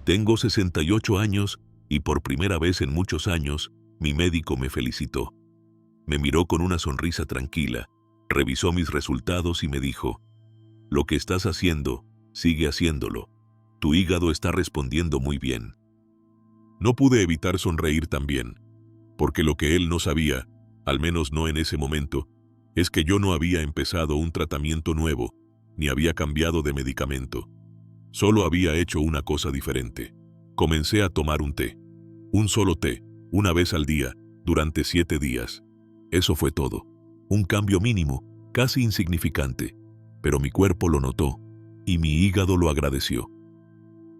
Tengo 68 años y por primera vez en muchos años, mi médico me felicitó. Me miró con una sonrisa tranquila, revisó mis resultados y me dijo: lo que estás haciendo, sigue haciéndolo. Tu hígado está respondiendo muy bien. No pude evitar sonreír también, porque lo que él no sabía, al menos no en ese momento, es que yo no había empezado un tratamiento nuevo, ni había cambiado de medicamento. Solo había hecho una cosa diferente. Comencé a tomar un té. Un solo té, una vez al día, durante 7 días. Eso fue todo. Un cambio mínimo, casi insignificante, pero mi cuerpo lo notó y mi hígado lo agradeció.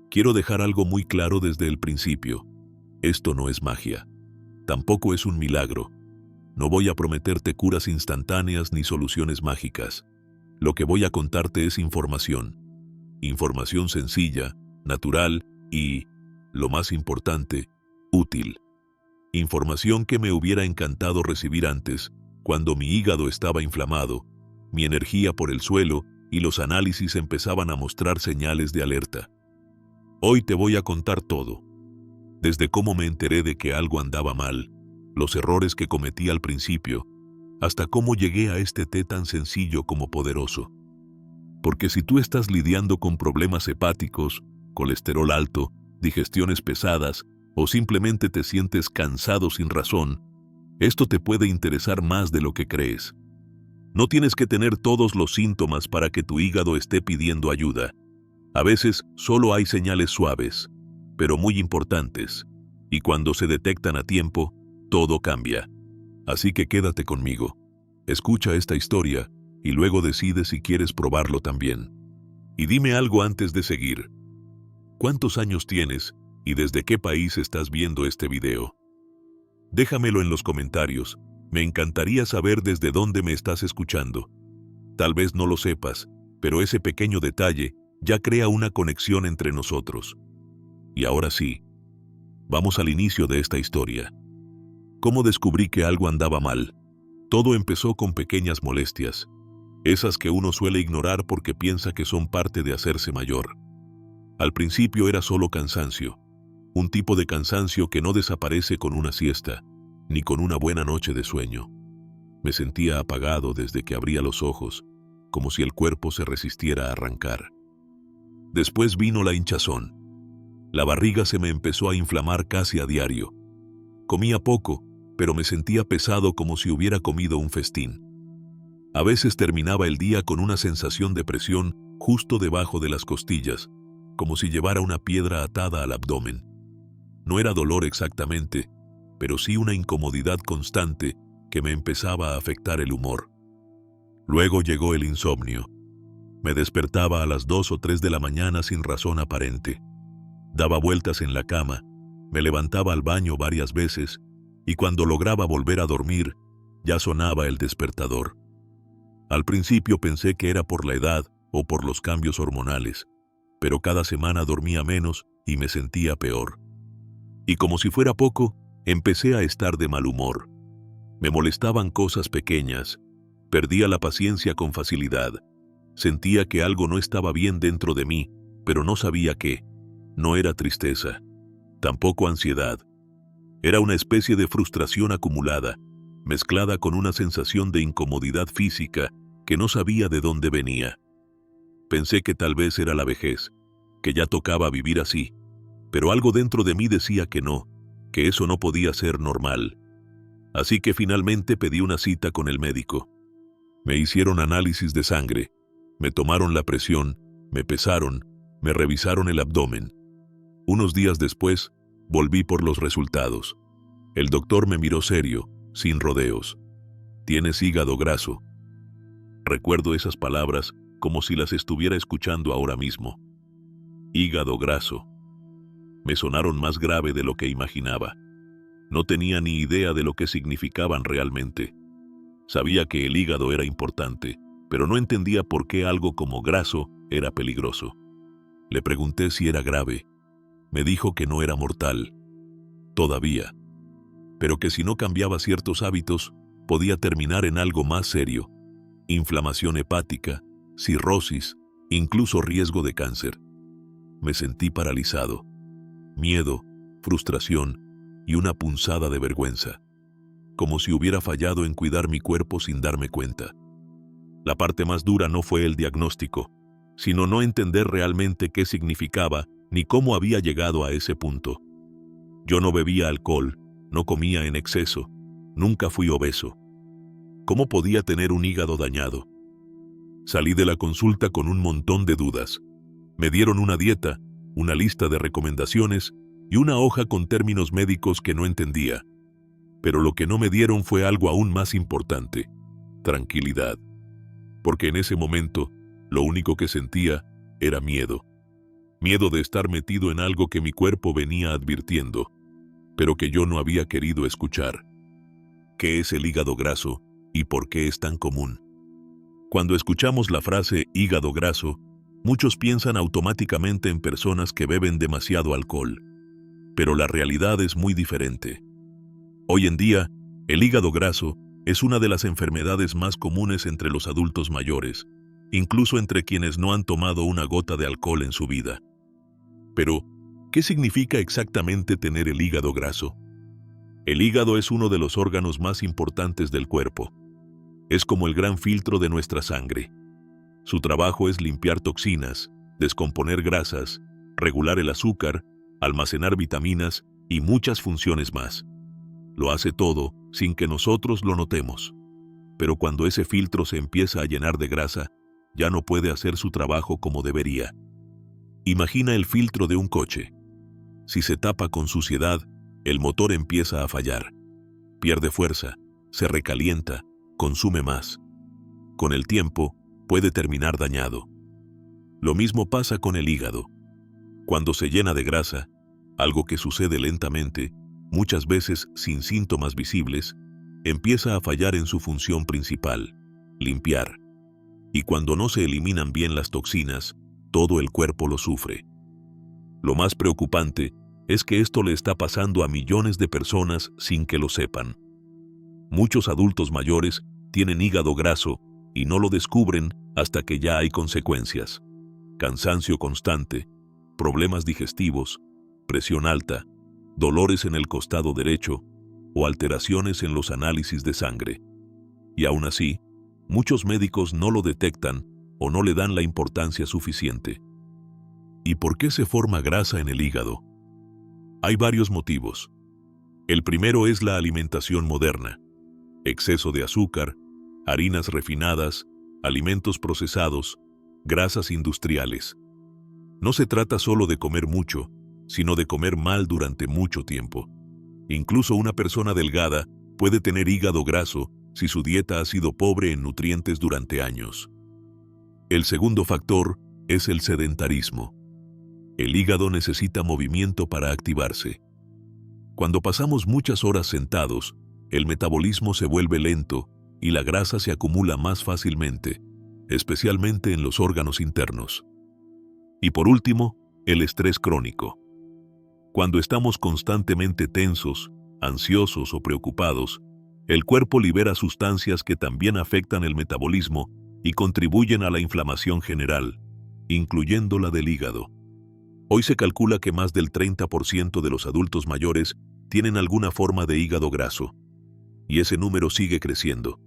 Quiero dejar algo muy claro desde el principio. Esto no es magia. Tampoco es un milagro. No voy a prometerte curas instantáneas ni soluciones mágicas. Lo que voy a contarte es información. Información sencilla, natural y, lo más importante, útil. Información que me hubiera encantado recibir antes, cuando mi hígado estaba inflamado, mi energía por el suelo y los análisis empezaban a mostrar señales de alerta. Hoy te voy a contar todo. Desde cómo me enteré de que algo andaba mal, los errores que cometí al principio, hasta cómo llegué a este té tan sencillo como poderoso. Porque si tú estás lidiando con problemas hepáticos, colesterol alto, digestiones pesadas, o simplemente te sientes cansado sin razón, esto te puede interesar más de lo que crees. No tienes que tener todos los síntomas para que tu hígado esté pidiendo ayuda. A veces solo hay señales suaves, pero muy importantes, y cuando se detectan a tiempo, todo cambia. Así que quédate conmigo. Escucha esta historia y luego decide si quieres probarlo también. Y dime algo antes de seguir. ¿Cuántos años tienes y desde qué país estás viendo este video? Déjamelo en los comentarios. Me encantaría saber desde dónde me estás escuchando. Tal vez no lo sepas, pero ese pequeño detalle ya crea una conexión entre nosotros. Y ahora sí, vamos al inicio de esta historia. ¿Cómo descubrí que algo andaba mal? Todo empezó con pequeñas molestias, esas que uno suele ignorar porque piensa que son parte de hacerse mayor. Al principio era solo cansancio, un tipo de cansancio que no desaparece con una siesta, ni con una buena noche de sueño. Me sentía apagado desde que abría los ojos, como si el cuerpo se resistiera a arrancar. Después vino la hinchazón. La barriga se me empezó a inflamar casi a diario. Comía poco, pero me sentía pesado como si hubiera comido un festín. A veces terminaba el día con una sensación de presión justo debajo de las costillas, como si llevara una piedra atada al abdomen. No era dolor exactamente, pero sí una incomodidad constante que me empezaba a afectar el humor. Luego llegó el insomnio. Me despertaba a las 2 o 3 de la mañana sin razón aparente. Daba vueltas en la cama, me levantaba al baño varias veces, y cuando lograba volver a dormir, ya sonaba el despertador. Al principio pensé que era por la edad o por los cambios hormonales, pero cada semana dormía menos y me sentía peor. Y como si fuera poco, empecé a estar de mal humor. Me molestaban cosas pequeñas, perdía la paciencia con facilidad, sentía que algo no estaba bien dentro de mí, pero no sabía qué. No era tristeza, tampoco ansiedad. Era una especie de frustración acumulada, mezclada con una sensación de incomodidad física que no sabía de dónde venía. Pensé que tal vez era la vejez, que ya tocaba vivir así, pero algo dentro de mí decía que no, que eso no podía ser normal. Así que finalmente pedí una cita con el médico. Me hicieron análisis de sangre, me tomaron la presión, me pesaron, me revisaron el abdomen. Unos días después, volví por los resultados. El doctor me miró serio, sin rodeos. «Tienes hígado graso». Recuerdo esas palabras como si las estuviera escuchando ahora mismo. Hígado graso. Me sonaron más grave de lo que imaginaba. No tenía ni idea de lo que significaban realmente. Sabía que el hígado era importante, pero no entendía por qué algo como graso era peligroso. Le pregunté si era grave. Me dijo que no era mortal, todavía, pero que si no cambiaba ciertos hábitos, podía terminar en algo más serio: inflamación hepática, cirrosis, incluso riesgo de cáncer. Me sentí paralizado. miedo, frustración y una punzada de vergüenza, como si hubiera fallado en cuidar mi cuerpo sin darme cuenta. La parte más dura no fue el diagnóstico, sino no entender realmente qué significaba ni cómo había llegado a ese punto. Yo no bebía alcohol, no comía en exceso, nunca fui obeso. ¿Cómo podía tener un hígado dañado? Salí de la consulta con un montón de dudas. Me dieron una dieta, una lista de recomendaciones y una hoja con términos médicos que no entendía. Pero lo que no me dieron fue algo aún más importante: tranquilidad. Porque en ese momento, lo único que sentía era miedo. Miedo de estar metido en algo que mi cuerpo venía advirtiendo, pero que yo no había querido escuchar. ¿Qué es el hígado graso y por qué es tan común? Cuando escuchamos la frase hígado graso, muchos piensan automáticamente en personas que beben demasiado alcohol. Pero la realidad es muy diferente. Hoy en día, el hígado graso es una de las enfermedades más comunes entre los adultos mayores, incluso entre quienes no han tomado una gota de alcohol en su vida. Pero, ¿qué significa exactamente tener el hígado graso? El hígado es uno de los órganos más importantes del cuerpo. Es como el gran filtro de nuestra sangre. Su trabajo es limpiar toxinas, descomponer grasas, regular el azúcar, almacenar vitaminas y muchas funciones más. Lo hace todo sin que nosotros lo notemos. Pero cuando ese filtro se empieza a llenar de grasa, ya no puede hacer su trabajo como debería. Imagina el filtro de un coche. Si se tapa con suciedad, el motor empieza a fallar. Pierde fuerza, se recalienta, consume más. Con el tiempo, puede terminar dañado. Lo mismo pasa con el hígado. Cuando se llena de grasa, algo que sucede lentamente, muchas veces sin síntomas visibles, empieza a fallar en su función principal: limpiar. Y cuando no se eliminan bien las toxinas, todo el cuerpo lo sufre. Lo más preocupante es que esto le está pasando a millones de personas sin que lo sepan. Muchos adultos mayores tienen hígado graso y no lo descubren hasta que ya hay consecuencias: cansancio constante, problemas digestivos, presión alta, dolores en el costado derecho o alteraciones en los análisis de sangre. Y aún así, muchos médicos no lo detectan o no le dan la importancia suficiente. ¿Y por qué se forma grasa en el hígado? Hay varios motivos. El primero es la alimentación moderna: exceso de azúcar, harinas refinadas, alimentos procesados, grasas industriales. No se trata solo de comer mucho, sino de comer mal durante mucho tiempo. Incluso una persona delgada puede tener hígado graso si su dieta ha sido pobre en nutrientes durante años. El segundo factor es el sedentarismo. El hígado necesita movimiento para activarse. Cuando pasamos muchas horas sentados, el metabolismo se vuelve lento y la grasa se acumula más fácilmente, especialmente en los órganos internos. Y por último, el estrés crónico. Cuando estamos constantemente tensos, ansiosos o preocupados, el cuerpo libera sustancias que también afectan el metabolismo y contribuyen a la inflamación general, incluyendo la del hígado. Hoy se calcula que más del 30% de los adultos mayores tienen alguna forma de hígado graso, y ese número sigue creciendo.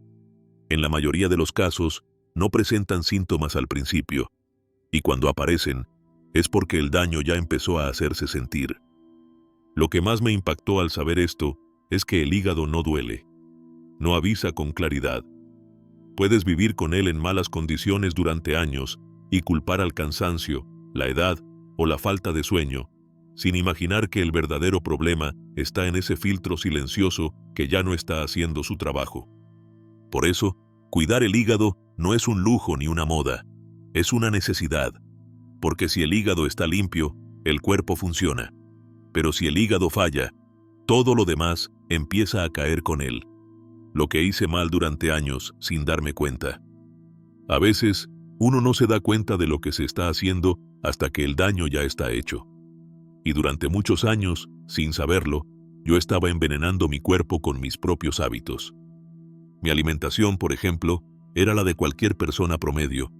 En la mayoría de los casos, no presentan síntomas al principio, y cuando aparecen, es porque el daño ya empezó a hacerse sentir. Lo que más me impactó al saber esto es que el hígado no duele, no avisa con claridad. Puedes vivir con él en malas condiciones durante años y culpar al cansancio, la edad o la falta de sueño, sin imaginar que el verdadero problema está en ese filtro silencioso que ya no está haciendo su trabajo. Por eso, cuidar el hígado no es un lujo ni una moda, es una necesidad, porque si el hígado está limpio, el cuerpo funciona. Pero si el hígado falla, todo lo demás empieza a caer con él. Lo que hice mal durante años sin darme cuenta. A veces, uno no se da cuenta de lo que se está haciendo hasta que el daño ya está hecho. Y durante muchos años, sin saberlo, yo estaba envenenando mi cuerpo con mis propios hábitos. Mi alimentación, por ejemplo, era la de cualquier persona promedio.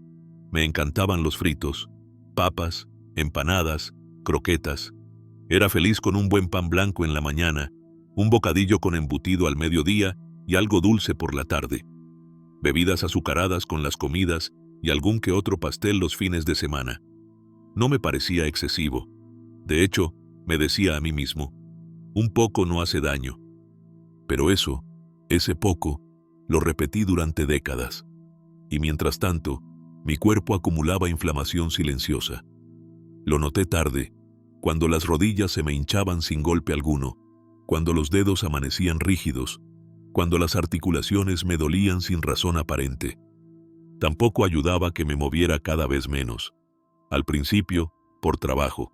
Me encantaban los fritos, papas, empanadas, croquetas. Era feliz con un buen pan blanco en la mañana, un bocadillo con embutido al mediodía y algo dulce por la tarde. Bebidas azucaradas con las comidas y algún que otro pastel los fines de semana. No me parecía excesivo. De hecho, me decía a mí mismo, un poco no hace daño. Pero ese poco, lo repetí durante décadas. Y mientras tanto, mi cuerpo acumulaba inflamación silenciosa. Lo noté tarde, cuando las rodillas se me hinchaban sin golpe alguno, cuando los dedos amanecían rígidos, cuando las articulaciones me dolían sin razón aparente. Tampoco ayudaba que me moviera cada vez menos. Al principio, por trabajo,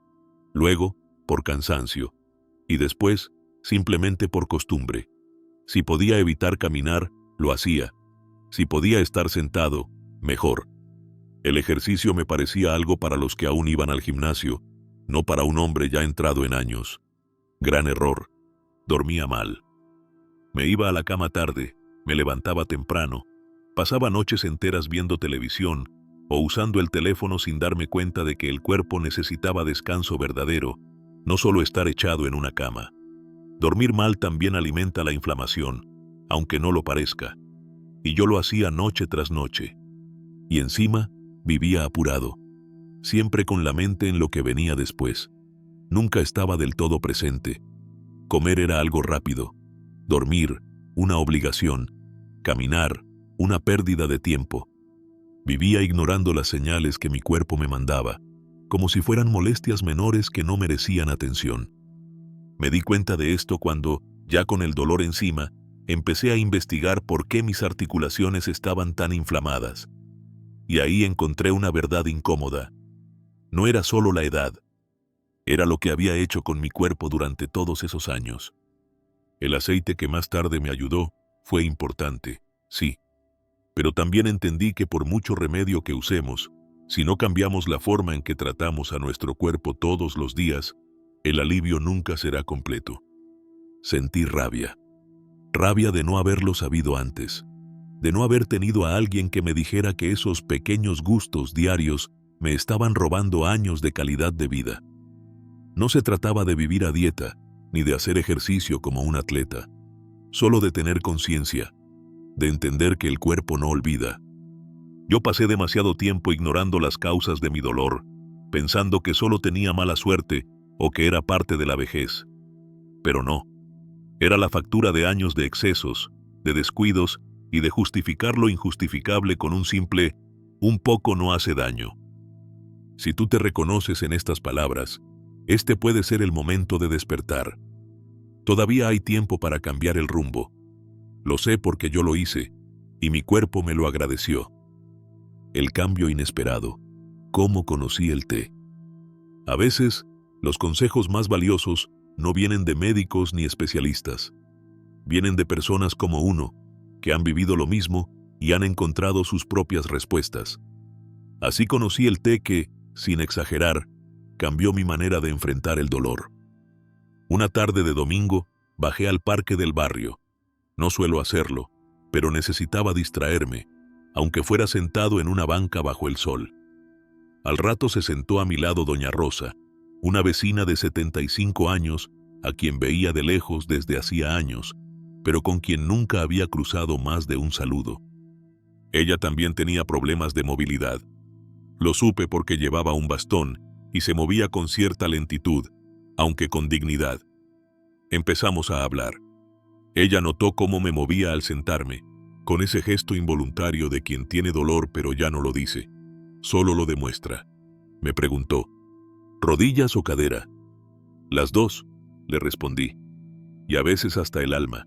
luego, por cansancio, y después, simplemente por costumbre. Si podía evitar caminar, lo hacía. Si podía estar sentado, mejor. El ejercicio me parecía algo para los que aún iban al gimnasio, no para un hombre ya entrado en años. Gran error. Dormía mal. Me iba a la cama tarde, me levantaba temprano, pasaba noches enteras viendo televisión o usando el teléfono sin darme cuenta de que el cuerpo necesitaba descanso verdadero, no solo estar echado en una cama. Dormir mal también alimenta la inflamación, aunque no lo parezca. Y yo lo hacía noche tras noche. Y encima, vivía apurado, siempre con la mente en lo que venía después. Nunca estaba del todo presente. Comer era algo rápido. Dormir, una obligación. Caminar, una pérdida de tiempo. Vivía ignorando las señales que mi cuerpo me mandaba, como si fueran molestias menores que no merecían atención. Me di cuenta de esto cuando, ya con el dolor encima, empecé a investigar por qué mis articulaciones estaban tan inflamadas. Y ahí encontré una verdad incómoda. No era solo la edad. Era lo que había hecho con mi cuerpo durante todos esos años. El aceite que más tarde me ayudó fue importante, sí. Pero también entendí que por mucho remedio que usemos, si no cambiamos la forma en que tratamos a nuestro cuerpo todos los días, el alivio nunca será completo. Sentí rabia. Rabia de no haberlo sabido antes. De no haber tenido a alguien que me dijera que esos pequeños gustos diarios me estaban robando años de calidad de vida. No se trataba de vivir a dieta, ni de hacer ejercicio como un atleta. Solo de tener conciencia, de entender que el cuerpo no olvida. Yo pasé demasiado tiempo ignorando las causas de mi dolor, pensando que solo tenía mala suerte o que era parte de la vejez. Pero no. Era la factura de años de excesos, de descuidos y de justificar lo injustificable con un simple "un poco no hace daño". Si tú te reconoces en estas palabras, este puede ser el momento de despertar. Todavía hay tiempo para cambiar el rumbo. Lo sé porque yo lo hice, y mi cuerpo me lo agradeció. El cambio inesperado. ¿Cómo conocí el té? A veces, los consejos más valiosos no vienen de médicos ni especialistas. Vienen de personas como uno, que han vivido lo mismo y han encontrado sus propias respuestas. Así conocí el té que, sin exagerar, cambió mi manera de enfrentar el dolor. Una tarde de domingo, bajé al parque del barrio. No suelo hacerlo, pero necesitaba distraerme, aunque fuera sentado en una banca bajo el sol. Al rato se sentó a mi lado doña Rosa, una vecina de 75 años, a quien veía de lejos desde hacía años, pero con quien nunca había cruzado más de un saludo. Ella también tenía problemas de movilidad. Lo supe porque llevaba un bastón y se movía con cierta lentitud, aunque con dignidad. Empezamos a hablar. Ella notó cómo me movía al sentarme, con ese gesto involuntario de quien tiene dolor pero ya no lo dice, solo lo demuestra. Me preguntó, ¿rodillas o cadera? Las dos, le respondí, y a veces hasta el alma.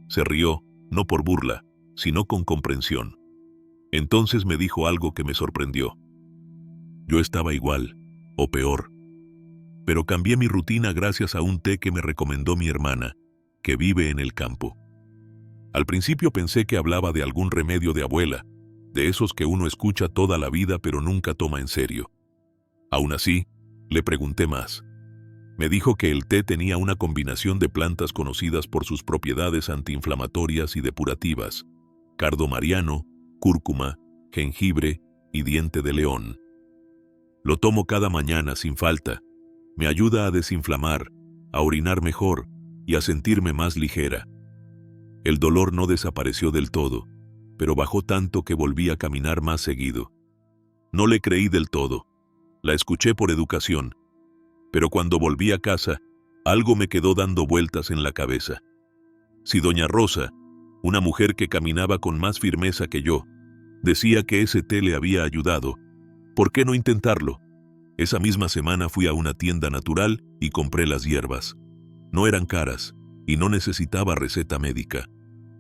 Se rió, no por burla, sino con comprensión. Entonces me dijo algo que me sorprendió. Yo estaba igual, o peor. Pero cambié mi rutina gracias a un té que me recomendó mi hermana, que vive en el campo. Al principio pensé que hablaba de algún remedio de abuela, de esos que uno escucha toda la vida pero nunca toma en serio. Aún así, le pregunté más. Me dijo que el té tenía una combinación de plantas conocidas por sus propiedades antiinflamatorias y depurativas: cardo mariano, cúrcuma, jengibre y diente de león. Lo tomo cada mañana sin falta, Me ayuda a desinflamar, a orinar mejor y a sentirme más ligera. El dolor no desapareció del todo, pero bajó tanto que volví a caminar más seguido. No le creí del todo. La escuché por educación, pero cuando volví a casa, algo me quedó dando vueltas en la cabeza. Si doña Rosa, una mujer que caminaba con más firmeza que yo, decía que ese té le había ayudado, ¿por qué no intentarlo? Esa misma semana fui a una tienda natural y compré las hierbas. No eran caras y no necesitaba receta médica.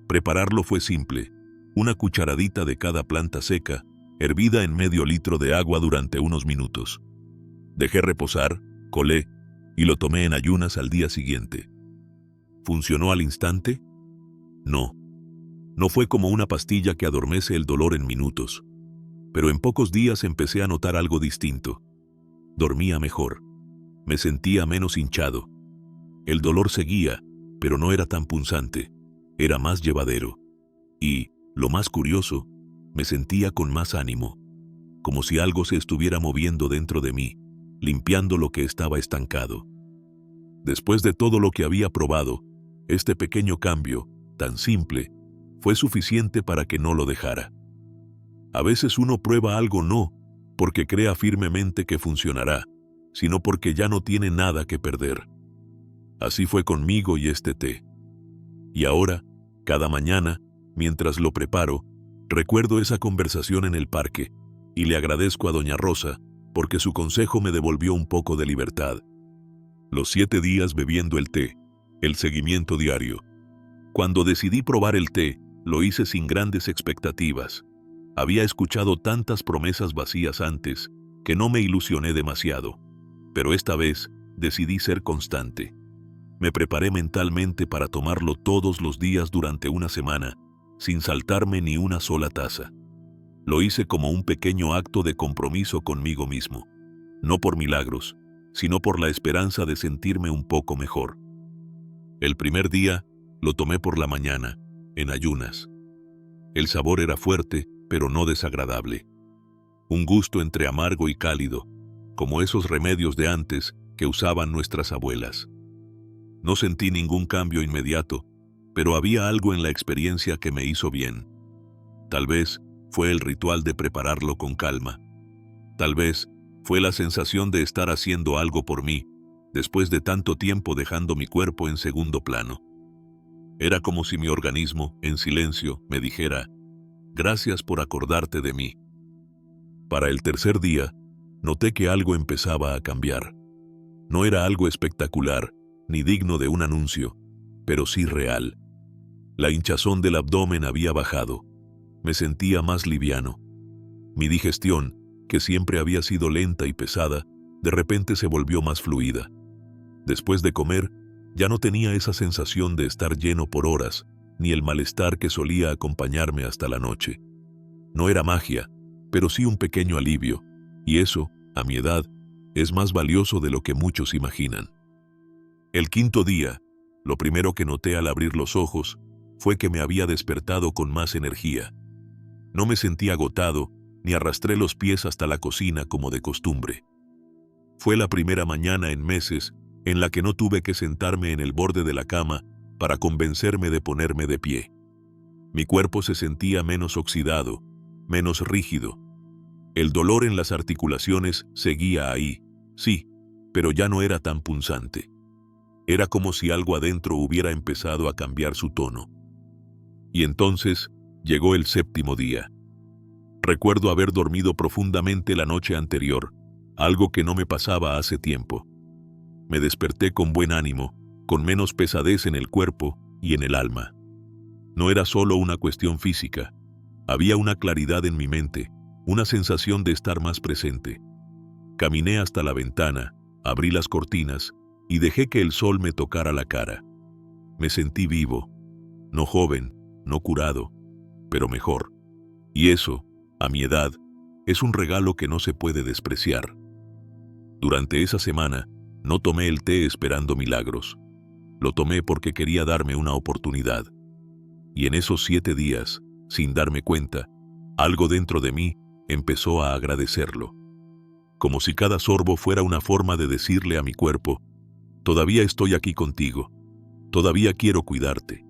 Prepararlo fue simple: una cucharadita de cada planta seca, hervida en medio litro de agua durante unos minutos. Dejé reposar, colé y lo tomé en ayunas al día siguiente. ¿Funcionó al instante? No. No fue como una pastilla que adormece el dolor en minutos. Pero en pocos días empecé a notar algo distinto. Dormía mejor. Me sentía menos hinchado. El dolor seguía, pero no era tan punzante. Era más llevadero. Y, lo más curioso, me sentía con más ánimo, como si algo se estuviera moviendo dentro de mí, limpiando lo que estaba estancado. Después de todo lo que había probado, este pequeño cambio, tan simple, fue suficiente para que no lo dejara. A veces uno prueba algo no porque crea firmemente que funcionará, sino porque ya no tiene nada que perder. Así fue conmigo y este té. Y ahora, cada mañana, mientras lo preparo, recuerdo esa conversación en el parque y le agradezco a doña Rosa porque su consejo me devolvió un poco de libertad. Los 7 días bebiendo el té, el seguimiento diario. Cuando decidí probar el té, lo hice sin grandes expectativas. Había escuchado tantas promesas vacías antes que no me ilusioné demasiado. Pero esta vez decidí ser constante. Me preparé mentalmente para tomarlo todos los días durante una semana, sin saltarme ni una sola taza. Lo hice como un pequeño acto de compromiso conmigo mismo, no por milagros, sino por la esperanza de sentirme un poco mejor. El primer día lo tomé por la mañana, en ayunas. El sabor era fuerte, pero no desagradable. Un gusto entre amargo y cálido, como esos remedios de antes que usaban nuestras abuelas. No sentí ningún cambio inmediato, pero había algo en la experiencia que me hizo bien. Tal vez fue el ritual de prepararlo con calma. Tal vez fue la sensación de estar haciendo algo por mí, después de tanto tiempo dejando mi cuerpo en segundo plano. Era como si mi organismo, en silencio, me dijera: gracias por acordarte de mí. Para el tercer día, noté que algo empezaba a cambiar. No era algo espectacular, ni digno de un anuncio, pero sí real. La hinchazón del abdomen había bajado. Me sentía más liviano. Mi digestión, que siempre había sido lenta y pesada, de repente se volvió más fluida. Después de comer, ya no tenía esa sensación de estar lleno por horas, ni el malestar que solía acompañarme hasta la noche. No era magia, pero sí un pequeño alivio, y eso, a mi edad, es más valioso de lo que muchos imaginan. El quinto día, lo primero que noté al abrir los ojos fue que me había despertado con más energía. No me sentí agotado, ni arrastré los pies hasta la cocina como de costumbre. Fue la primera mañana en meses en la que no tuve que sentarme en el borde de la cama para convencerme de ponerme de pie. Mi cuerpo se sentía menos oxidado, menos rígido. El dolor en las articulaciones seguía ahí, sí, pero ya no era tan punzante. Era como si algo adentro hubiera empezado a cambiar su tono. Y entonces llegó el séptimo día. Recuerdo haber dormido profundamente la noche anterior, algo que no me pasaba hace tiempo. Me desperté con buen ánimo, con menos pesadez en el cuerpo y en el alma. No era solo una cuestión física. Había una claridad en mi mente, una sensación de estar más presente. Caminé hasta la ventana, abrí las cortinas y dejé que el sol me tocara la cara. Me sentí vivo, no joven, no curado, pero mejor. Y eso, a mi edad, es un regalo que no se puede despreciar. Durante esa semana, no tomé el té esperando milagros. Lo tomé porque quería darme una oportunidad. Y en esos 7 días, sin darme cuenta, algo dentro de mí empezó a agradecerlo. como si cada sorbo fuera una forma de decirle a mi cuerpo: todavía estoy aquí contigo, todavía quiero cuidarte.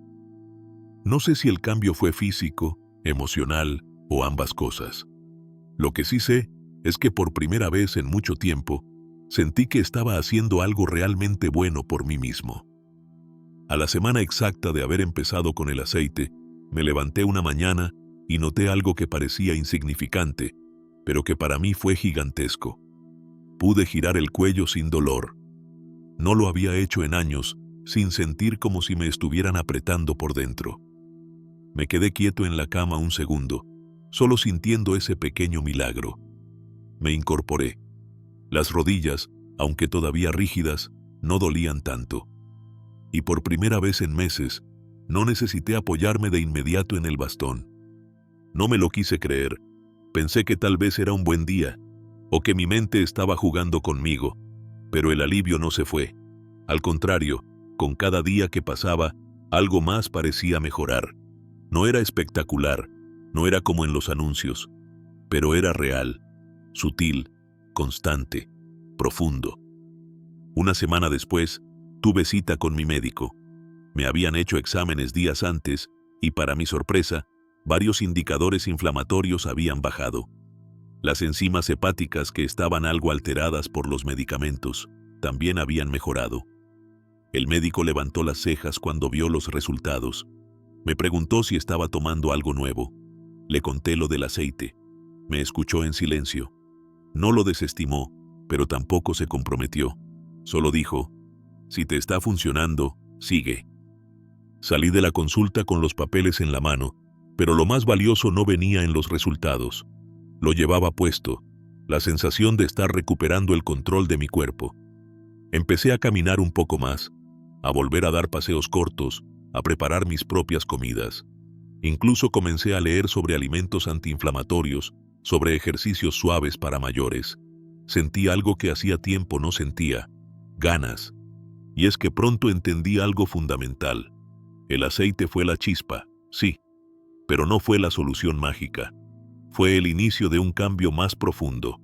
No sé si el cambio fue físico, emocional o ambas cosas. Lo que sí sé es que por primera vez en mucho tiempo sentí que estaba haciendo algo realmente bueno por mí mismo. A la semana exacta de haber empezado con el aceite, me levanté una mañana y noté algo que parecía insignificante, pero que para mí fue gigantesco. Pude girar el cuello sin dolor. No lo había hecho en años, sin sentir como si me estuvieran apretando por dentro. Me quedé quieto en la cama un segundo, solo sintiendo ese pequeño milagro. Me incorporé. Las rodillas, aunque todavía rígidas, no dolían tanto. Y por primera vez en meses, no necesité apoyarme de inmediato en el bastón. No me lo quise creer. Pensé que tal vez era un buen día, o que mi mente estaba jugando conmigo, pero el alivio no se fue. Al contrario, con cada día que pasaba, algo más parecía mejorar. No era espectacular, no era como en los anuncios, pero era real, sutil, constante, profundo. Una semana después, tuve cita con mi médico. Me habían hecho exámenes días antes y, para mi sorpresa, varios indicadores inflamatorios habían bajado. Las enzimas hepáticas, que estaban algo alteradas por los medicamentos, también habían mejorado. El médico levantó las cejas cuando vio los resultados. Me preguntó si estaba tomando algo nuevo. Le conté lo del aceite. Me escuchó en silencio. No lo desestimó, pero tampoco se comprometió. Solo dijo: si te está funcionando, sigue. Salí de la consulta con los papeles en la mano, pero lo más valioso no venía en los resultados. Lo llevaba puesto, la sensación de estar recuperando el control de mi cuerpo. Empecé a caminar un poco más, a volver a dar paseos cortos, a preparar mis propias comidas. Incluso comencé a leer sobre alimentos antiinflamatorios, sobre ejercicios suaves para mayores. Sentí algo que hacía tiempo no sentía: ganas. Y es que pronto entendí algo fundamental. El aceite fue la chispa, sí, pero no fue la solución mágica. Fue el inicio de un cambio más profundo.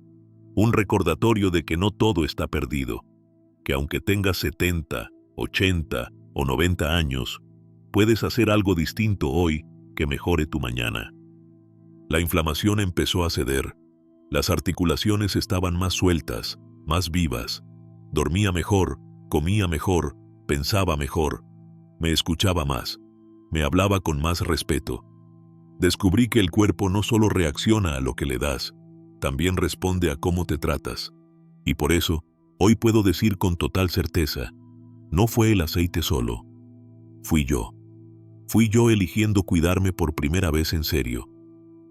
Un recordatorio de que no todo está perdido, que aunque tengas 70, 80 o 90 años, puedes hacer algo distinto hoy que mejore tu mañana. La inflamación empezó a ceder. Las articulaciones estaban más sueltas, más vivas. Dormía mejor, comía mejor, pensaba mejor. Me escuchaba más. Me hablaba con más respeto. Descubrí que el cuerpo no solo reacciona a lo que le das, también responde a cómo te tratas. Y por eso, hoy puedo decir con total certeza: no fue el aceite solo. Fui yo. Fui yo eligiendo cuidarme por primera vez en serio.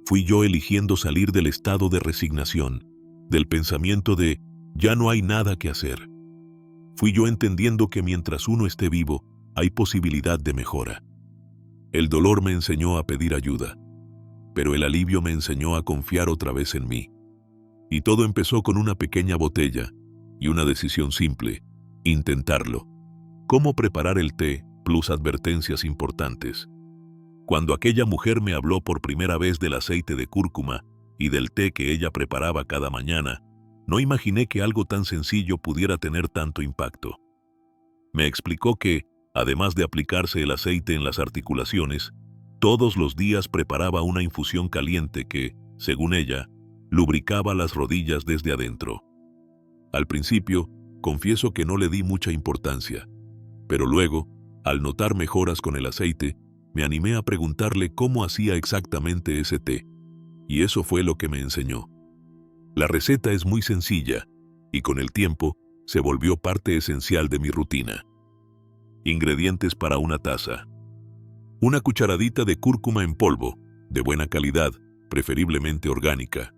Fui yo eligiendo salir del estado de resignación, del pensamiento de ya no hay nada que hacer. Fui yo entendiendo que mientras uno esté vivo, hay posibilidad de mejora. El dolor me enseñó a pedir ayuda, pero el alivio me enseñó a confiar otra vez en mí. Y todo empezó con una pequeña botella y una decisión simple: intentarlo. ¿Cómo preparar el té? Plus advertencias importantes. Cuando aquella mujer me habló por primera vez del aceite de cúrcuma y del té que ella preparaba cada mañana, no imaginé que algo tan sencillo pudiera tener tanto impacto. Me explicó que, además de aplicarse el aceite en las articulaciones, todos los días preparaba una infusión caliente que, según ella, lubricaba las rodillas desde adentro. Al principio, confieso que no le di mucha importancia, pero luego, al notar mejoras con el aceite, me animé a preguntarle cómo hacía exactamente ese té, y eso fue lo que me enseñó. La receta es muy sencilla, y con el tiempo se volvió parte esencial de mi rutina. Ingredientes para una taza: una cucharadita de cúrcuma en polvo, de buena calidad, preferiblemente orgánica.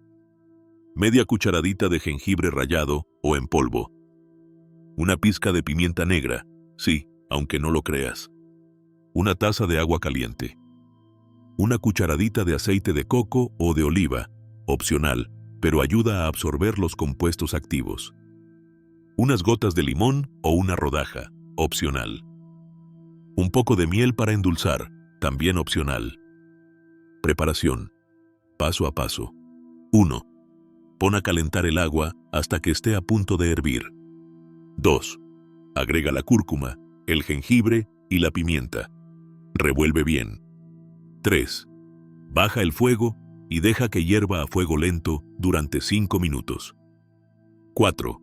Media cucharadita de jengibre rallado o en polvo. Una pizca de pimienta negra, sí, aunque no lo creas. Una taza de agua caliente. Una cucharadita de aceite de coco o de oliva, opcional, pero ayuda a absorber los compuestos activos. Unas gotas de limón o una rodaja, opcional. Un poco de miel para endulzar, también opcional. Preparación. Paso a paso. 1. Pon a calentar el agua hasta que esté a punto de hervir. 2. Agrega la cúrcuma, el jengibre y la pimienta. Revuelve bien. 3. Baja el fuego y deja que hierva a fuego lento durante 5 minutos. 4.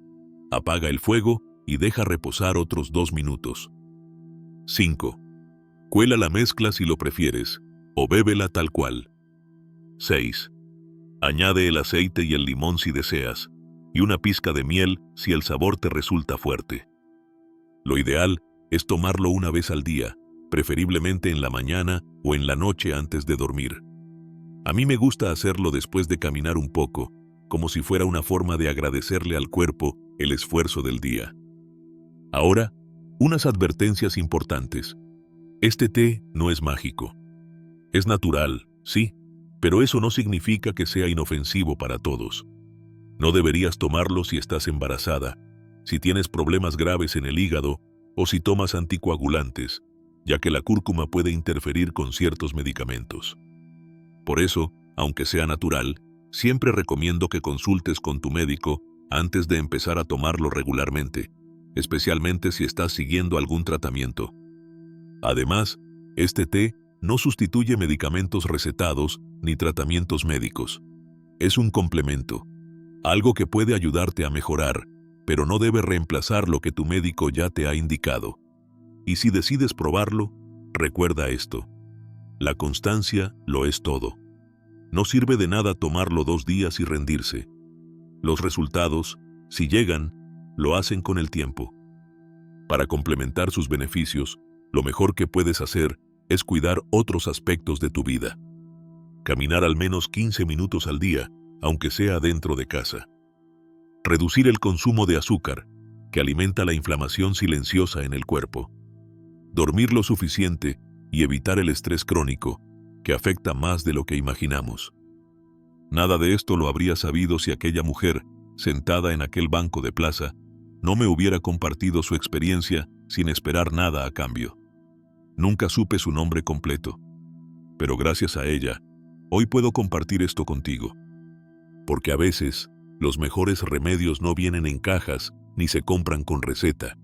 Apaga el fuego y deja reposar otros 2 minutos. 5. Cuela la mezcla si lo prefieres, o bébela tal cual. 6. Añade el aceite y el limón si deseas, y una pizca de miel si el sabor te resulta fuerte. Lo ideal es tomarlo una vez al día, preferiblemente en la mañana o en la noche antes de dormir. A mí me gusta hacerlo después de caminar un poco, como si fuera una forma de agradecerle al cuerpo el esfuerzo del día. Ahora, unas advertencias importantes. Este té no es mágico. Es natural, sí, pero eso no significa que sea inofensivo para todos. No deberías tomarlo si estás embarazada, si tienes problemas graves en el hígado o si tomas anticoagulantes, ya que la cúrcuma puede interferir con ciertos medicamentos. Por eso, aunque sea natural, siempre recomiendo que consultes con tu médico antes de empezar a tomarlo regularmente, especialmente si estás siguiendo algún tratamiento. Además, este té no sustituye medicamentos recetados ni tratamientos médicos. Es un complemento, algo que puede ayudarte a mejorar, pero no debe reemplazar lo que tu médico ya te ha indicado. Y si decides probarlo, recuerda esto: la constancia lo es todo. No sirve de nada tomarlo 2 días y rendirse. Los resultados, si llegan, lo hacen con el tiempo. Para complementar sus beneficios, lo mejor que puedes hacer es cuidar otros aspectos de tu vida. Caminar al menos 15 minutos al día, aunque sea dentro de casa. Reducir el consumo de azúcar, que alimenta la inflamación silenciosa en el cuerpo. Dormir lo suficiente y evitar el estrés crónico, que afecta más de lo que imaginamos. Nada de esto lo habría sabido si aquella mujer, sentada en aquel banco de plaza, no me hubiera compartido su experiencia sin esperar nada a cambio. Nunca supe su nombre completo, pero gracias a ella, hoy puedo compartir esto contigo. Porque a veces, los mejores remedios no vienen en cajas ni se compran con receta.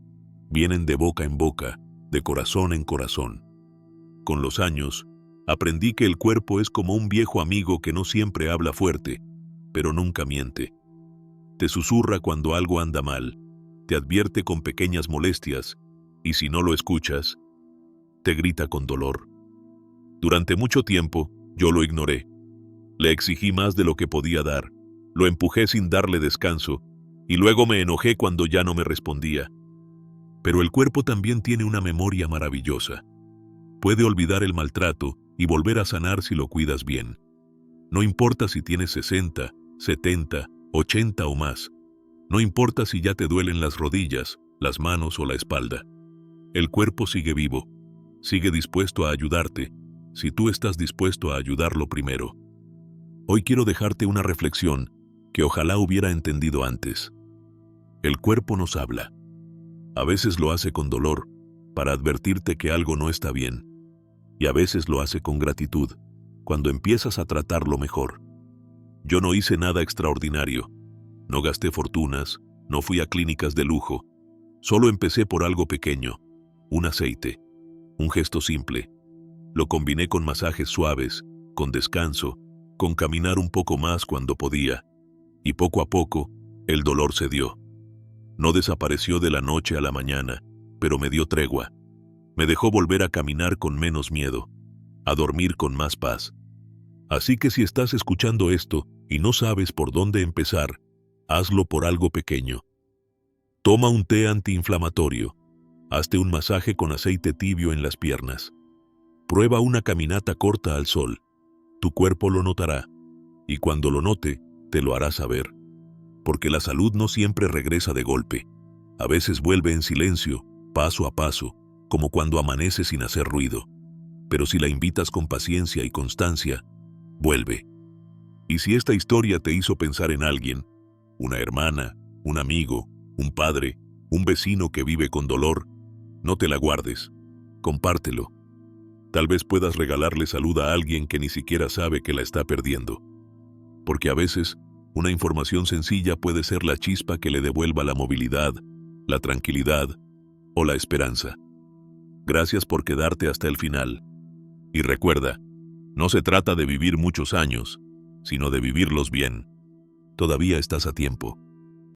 Vienen de boca en boca, de corazón en corazón. Con los años, aprendí que el cuerpo es como un viejo amigo que no siempre habla fuerte, pero nunca miente. Te susurra cuando algo anda mal, te advierte con pequeñas molestias, y si no lo escuchas, te grita con dolor. Durante mucho tiempo, yo lo ignoré. Le exigí más de lo que podía dar, lo empujé sin darle descanso, y luego me enojé cuando ya no me respondía. Pero el cuerpo también tiene una memoria maravillosa. Puede olvidar el maltrato y volver a sanar si lo cuidas bien. No importa si tienes 60, 70, 80 o más. No importa si ya te duelen las rodillas, las manos o la espalda. El cuerpo sigue vivo, sigue dispuesto a ayudarte, si tú estás dispuesto a ayudarlo primero. Hoy quiero dejarte una reflexión que ojalá hubiera entendido antes. El cuerpo nos habla. A veces lo hace con dolor, para advertirte que algo no está bien. Y a veces lo hace con gratitud, cuando empiezas a tratarlo mejor. Yo no hice nada extraordinario. No gasté fortunas, no fui a clínicas de lujo. Solo empecé por algo pequeño, un aceite, un gesto simple. Lo combiné con masajes suaves, con descanso, con caminar un poco más cuando podía. Y poco a poco, el dolor cedió. No desapareció de la noche a la mañana, pero me dio tregua. Me dejó volver a caminar con menos miedo, a dormir con más paz. Así que si estás escuchando esto y no sabes por dónde empezar, hazlo por algo pequeño. Toma un té antiinflamatorio. Hazte un masaje con aceite tibio en las piernas. Prueba una caminata corta al sol. Tu cuerpo lo notará, y cuando lo note, te lo hará saber. Porque la salud no siempre regresa de golpe. A veces vuelve en silencio, paso a paso, como cuando amanece sin hacer ruido. Pero si la invitas con paciencia y constancia, vuelve. Y si esta historia te hizo pensar en alguien, una hermana, un amigo, un padre, un vecino que vive con dolor, no te la guardes, compártelo. Tal vez puedas regalarle salud a alguien que ni siquiera sabe que la está perdiendo. Porque a veces, Una información sencilla puede ser la chispa que le devuelva la movilidad, la tranquilidad o la esperanza. Gracias por quedarte hasta el final. Y recuerda, no se trata de vivir muchos años, sino de vivirlos bien. Todavía estás a tiempo.